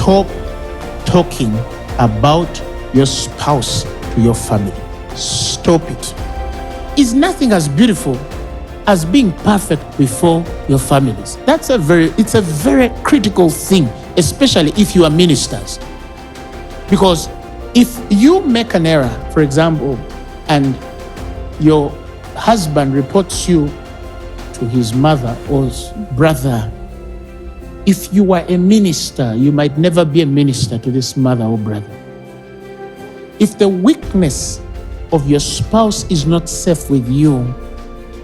stop talking about your spouse to your family. Stop it. It's nothing as beautiful as being perfect before your families. It's a very critical thing, especially if you are ministers. Because if you make an error, for example, and your husband reports you to his mother or brother, if you are a minister, you might never be a minister to this mother or brother. If the weakness of your spouse is not safe with you,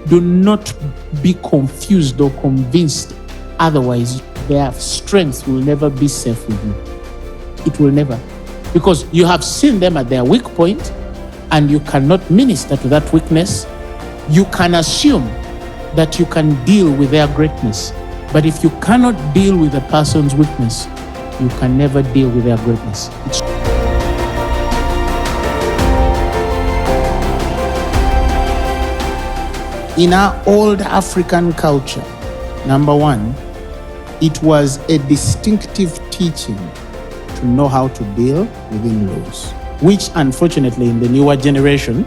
do not be confused or convinced. Otherwise, their strength will never be safe with you. It will never. Because you have seen them at their weak point and you cannot minister to that weakness. You can assume that you can deal with their greatness. But if you cannot deal with a person's weakness, you can never deal with their greatness. In our old African culture, number one, it was a distinctive teaching to know how to deal with in-laws, which unfortunately in the newer generation,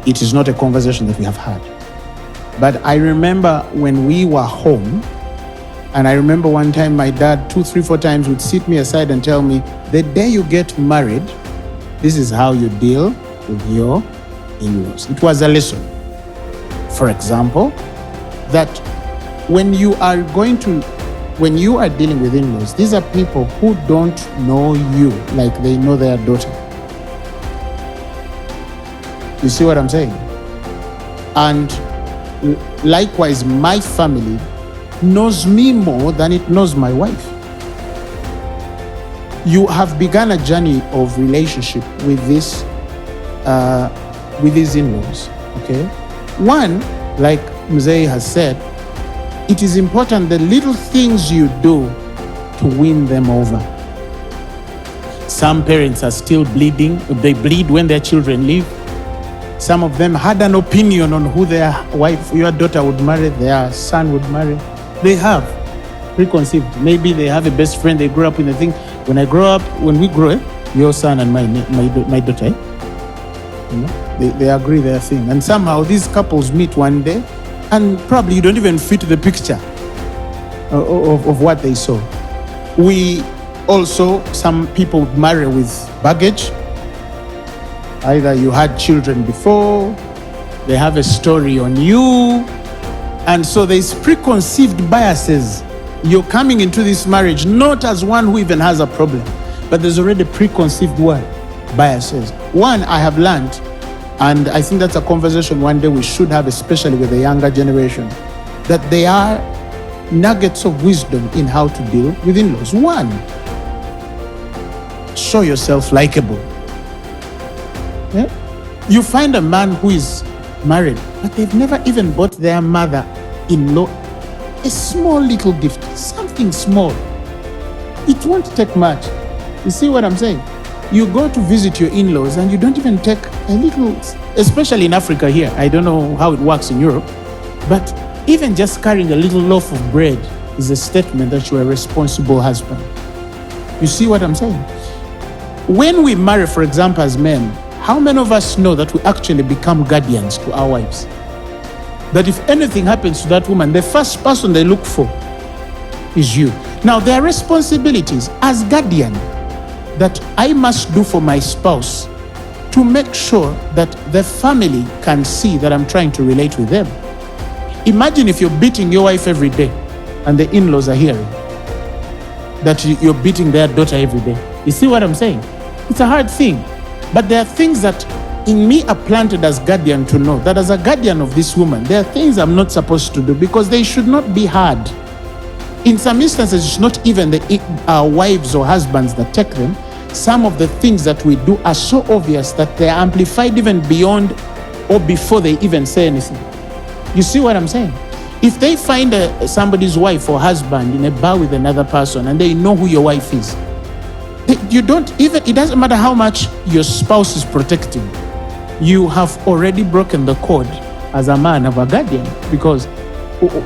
it is not a conversation that we have had. But I remember when we were home, and I remember one time my dad 2, 3, 4 times would sit me aside and tell me, the day you get married, this is how you deal with your in-laws. It was a lesson. For example, that when you are dealing with in-laws, these are people who don't know you like they know their daughter. You see what I'm saying? And likewise, my family knows me more than it knows my wife. You have begun a journey of relationship with these in-laws, okay? One, like Mzee has said, it is important the little things you do to win them over. Some parents are still bleeding. They bleed when their children leave. Some of them had an opinion on who their wife, your daughter would marry, their son would marry. They have preconceived. Maybe they have a best friend, they grew up in the thing. When we grow, your son and my daughter, you know, they agree their thing. And somehow these couples meet one day and probably you don't even fit the picture of what they saw. Some people marry with baggage. Either you had children before, they have a story on you, and so there's preconceived biases. You're coming into this marriage not as one who even has a problem, but there's already preconceived biases. One, I have learned, and I think that's a conversation one day we should have, especially with the younger generation, that there are nuggets of wisdom in how to deal with in-laws. One, show yourself likable. Yeah? You find a man who is married, but they've never even bought their mother-in-law a small little gift, something small. It won't take much. You see what I'm saying? You go to visit your in-laws and you don't even take a little, especially in Africa here. I don't know how it works in Europe, but even just carrying a little loaf of bread is a statement that you're a responsible husband. You see what I'm saying? When we marry, for example, as men, how many of us know that we actually become guardians to our wives? That if anything happens to that woman, the first person they look for is you. Now, there are responsibilities as guardian that I must do for my spouse to make sure that the family can see that I'm trying to relate with them. Imagine if you're beating your wife every day and the in-laws are hearing that you're beating their daughter every day. You see what I'm saying? It's a hard thing. But there are things that in me are planted as guardian to know that as a guardian of this woman, there are things I'm not supposed to do because they should not be hard. In some instances, it's not even our wives or husbands that take them. Some of the things that we do are so obvious that they are amplified even beyond or before they even say anything. You see what I'm saying? If they find somebody's wife or husband in a bar with another person and they know who your wife is, it doesn't matter how much your spouse is protecting, you have already broken the code as a man of a guardian, because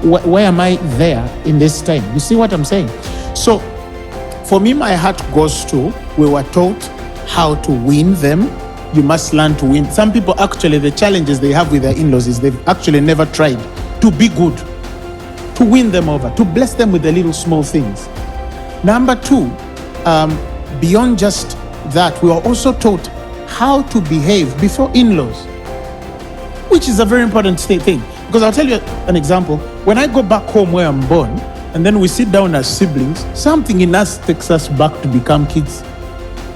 why am I there in this time? You see what I'm saying? So for me, my heart goes to, we were taught how to win them. You must learn to win. Some people actually, the challenges they have with their in-laws is they've actually never tried to be good, to win them over, to bless them with the little small things. Number two, beyond just that, we are also taught how to behave before in-laws, which is a very important thing. Because I'll tell you an example. When I go back home where I'm born, and then we sit down as siblings, something in us takes us back to become kids.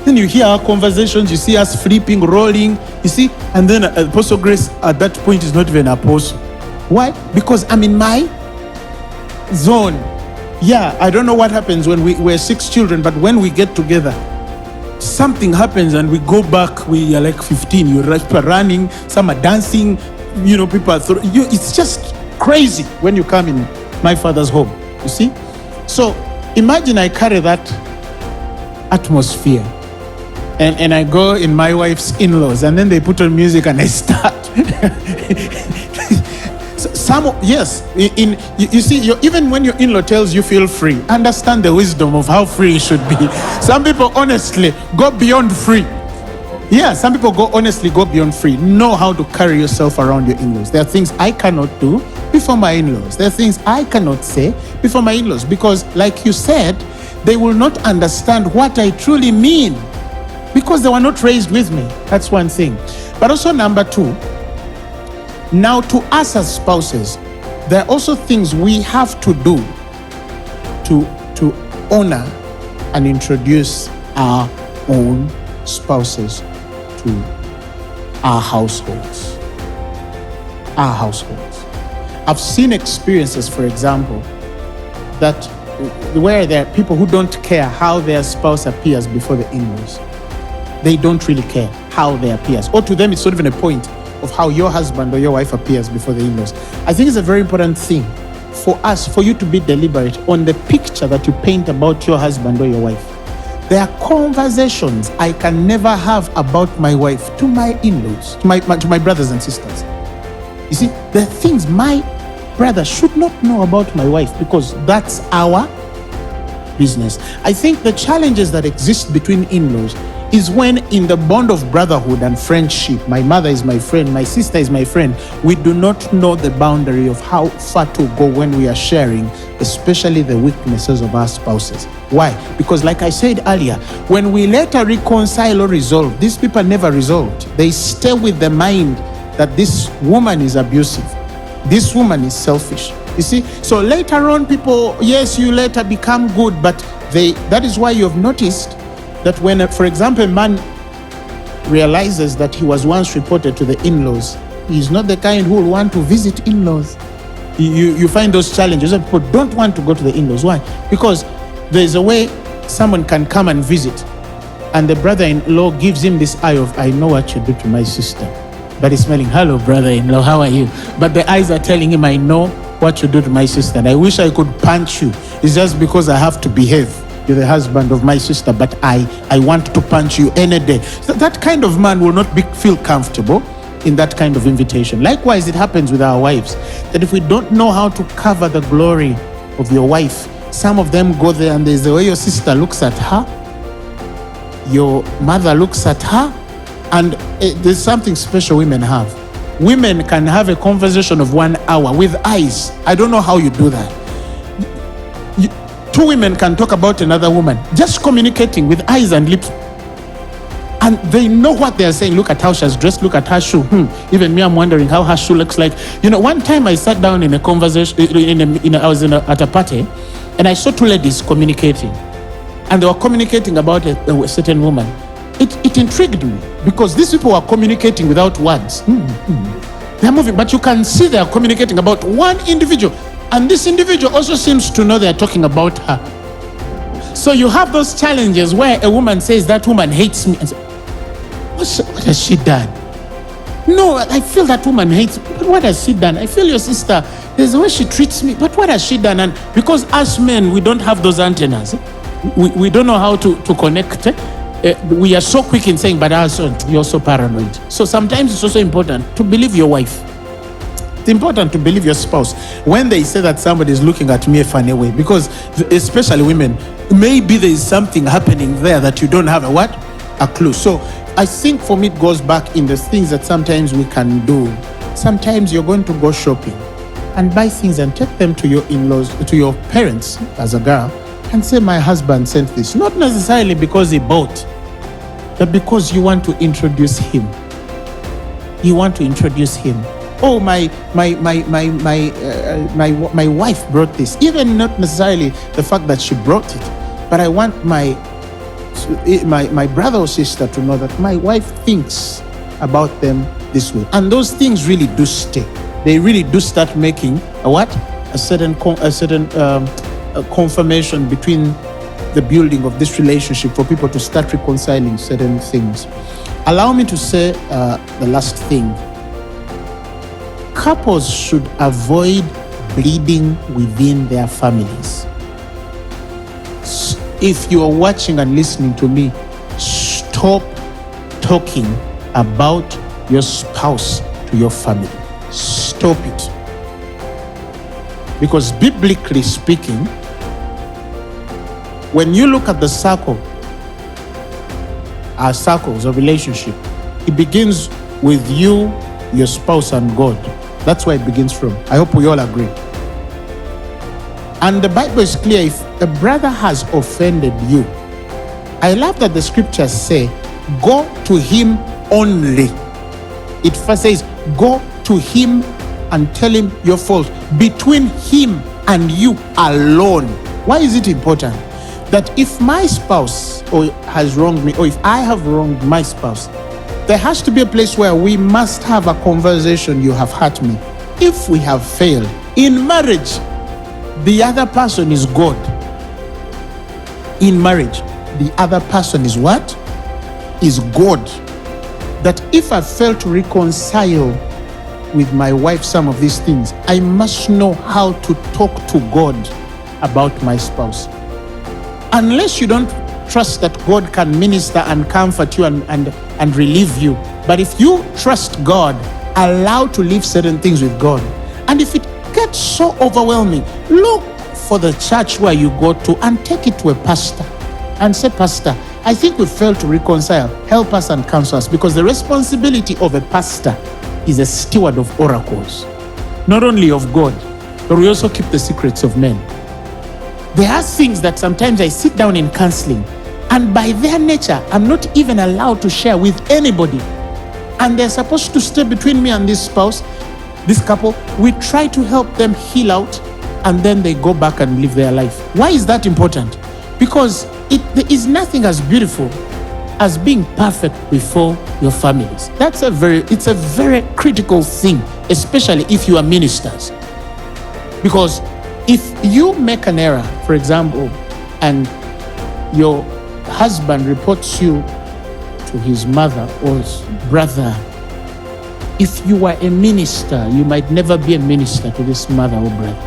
Then you hear our conversations, you see us flipping, rolling, you see, and then Apostle Grace at that point is not even an apostle. Why? Because I'm in my zone. Yeah, I don't know what happens when we're 6 children, but when we get together, something happens and we go back, we are like 15. You're running, some are dancing, people are it's just crazy when you come in my father's home, you see? So imagine I carry that atmosphere and I go in my wife's in-laws, and then they put on music and I start. You see, even when your in-law tells you feel free, understand the wisdom of how free it should be. Some people honestly go beyond free. Yeah, some people honestly go beyond free. Know how to carry yourself around your in-laws. There are things I cannot do before my in-laws. There are things I cannot say before my in-laws, because like you said, they will not understand what I truly mean because they were not raised with me. That's one thing. But also number two, now to us as spouses, there are also things we have to do to honor and introduce our own spouses to our households. Our households. I've seen experiences, for example, that where there are people who don't care how their spouse appears before the in-laws. They don't really care how they appears. Or to them, it's not even a point of how your husband or your wife appears before the in-laws. I think it's a very important thing for you to be deliberate on the picture that you paint about your husband or your wife. There are conversations I can never have about my wife to my in-laws, to my brothers and sisters. You see, there are things my brother should not know about my wife because that's our business. I think the challenges that exist between in-laws is when in the bond of brotherhood and friendship, my mother is my friend, my sister is my friend, we do not know the boundary of how far to go when we are sharing, especially the weaknesses of our spouses. Why? Because like I said earlier, when we later reconcile or resolve, these people never resolved. They stay with the mind that this woman is abusive, this woman is selfish. You see, so later on people, yes, you later become good, but that is why you have noticed that when, for example, a man realizes that he was once reported to the in-laws, he's not the kind who will want to visit in-laws. You find those challenges. People don't want to go to the in-laws. Why? Because there's a way someone can come and visit, and the brother-in-law gives him this eye of, I know what you do to my sister. But he's smelling, hello, brother-in-law, how are you? But the eyes are telling him, I know what you do to my sister, and I wish I could punch you. It's just because I have to behave. You're the husband of my sister, but I want to punch you any day. So that kind of man will not feel comfortable in that kind of invitation. Likewise, it happens with our wives, that if we don't know how to cover the glory of your wife, some of them go there and there's the way your sister looks at her, your mother looks at her, and there's something special women have. Women can have a conversation of 1 hour with eyes. I don't know how you do that. Two women can talk about another woman, just communicating with eyes and lips. And they know what they're saying. Look at how she's dressed, look at her shoe. Even me, I'm wondering how her shoe looks like. One time I sat down in a conversation, I was at a party, and I saw two ladies communicating. And they were communicating about a certain woman. It intrigued me, because these people were communicating without words. They're moving, but you can see they're communicating about one individual. And this individual also seems to know they're talking about her. So you have those challenges where a woman says, that woman hates me. And say, what has she done? No, I feel that woman hates me. But what has she done? I feel your sister, there's a way she treats me. But what has she done? And because us men, we don't have those antennas. We don't know how to connect. We are so quick in saying, but also, you're so paranoid. So sometimes it's also important to believe your wife. It's important to believe your spouse when they say that somebody is looking at me a funny way, because especially women, Maybe there is something happening there that you don't have a clue. So I think for me, it goes back in the things that sometimes we can do. Sometimes you're going to go shopping and buy things and take them to your in-laws, to your parents as a girl, and say, my husband sent this. Not necessarily because he bought, but because you want to introduce him. You want to introduce him. Oh, my wife brought this. Even not necessarily the fact that she brought it, but I want my brother or sister to know that my wife thinks about them this way. And those things really do stay. They really do start making a certain confirmation between the building of this relationship for people to start reconciling certain things. Allow me to say the last thing. Couples should avoid bleeding within their families. If you are watching and listening to me, stop talking about your spouse to your family. Stop it. Because biblically speaking, when you look at the circles of relationship, it begins with you, your spouse, and God. That's where it begins from. I hope we all agree. And the Bible is clear. If a brother has offended you, I love that the scriptures say, go to him only. It first says, go to him and tell him your fault between him and you alone. Why is it important? That if my spouse has wronged me, or if I have wronged my spouse, there has to be a place where we must have a conversation. You have hurt me. If we have failed in marriage, the other person is God. In marriage, the other person is what? Is God. That if I fail to reconcile with my wife some of these things, I must know how to talk to God about my spouse. Unless you don't trust that God can minister and comfort you and relieve you. But if you trust God, allow to leave certain things with God. And if it gets so overwhelming, look for the church where you go to and take it to a pastor and say, Pastor, I think we failed to reconcile. Help us and counsel us. Because the responsibility of a pastor is a steward of oracles, not only of God, but we also keep the secrets of men. There are things that sometimes I sit down in counseling, and by their nature, I'm not even allowed to share with anybody. And they're supposed to stay between me and this spouse, this couple. We try to help them heal out, and then they go back and live their life. Why is that important? Because there is nothing as beautiful as being perfect before your families. It's a very critical thing, especially if you are ministers. Because if you make an error, for example, and your husband reports you to his mother or his brother, if you are a minister, you might never be a minister to this mother or brother.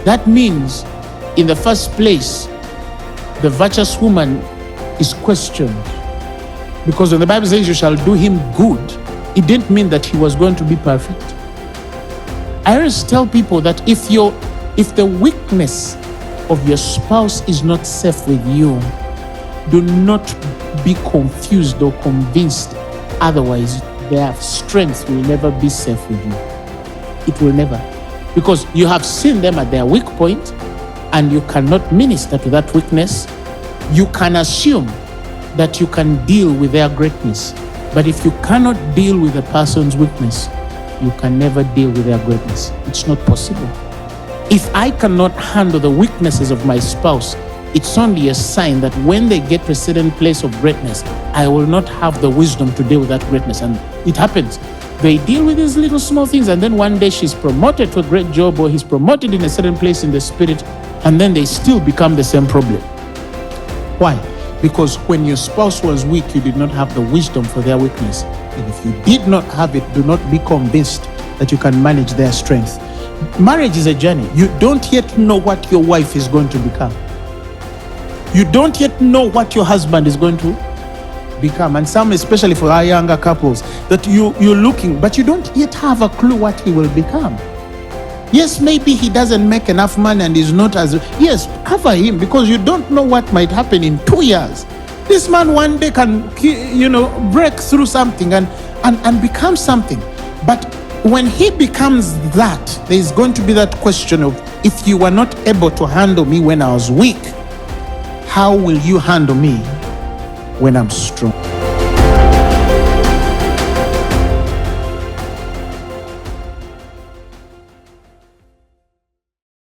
That means, in the first place, the virtuous woman is questioned. Because when the Bible says you shall do him good, it didn't mean that he was going to be perfect. I always tell people that if the weakness of your spouse is not safe with you, do not be confused or convinced. Otherwise, their strength will never be safe with you. It will never. Because you have seen them at their weak point, and you cannot minister to that weakness. You can assume that you can deal with their greatness. But if you cannot deal with a person's weakness, you can never deal with their greatness. It's not possible. If I cannot handle the weaknesses of my spouse, it's only a sign that when they get to a certain place of greatness, I will not have the wisdom to deal with that greatness. And it happens. They deal with these little small things, and then one day she's promoted to a great job, or he's promoted in a certain place in the spirit, and then they still become the same problem. Why? Because when your spouse was weak, you did not have the wisdom for their weakness. And if you did not have it, do not be convinced that you can manage their strength. Marriage is a journey. You don't yet know what your wife is going to become. You don't yet know what your husband is going to become. And some, especially for our younger couples, that you're looking, but you don't yet have a clue what he will become. Yes, maybe he doesn't make enough money and is not as... Yes, cover him, because you don't know what might happen in 2 years. This man one day can, break through something and become something. But when he becomes that, there's going to be that question of, if you were not able to handle me when I was weak, how will you handle me when I'm strong?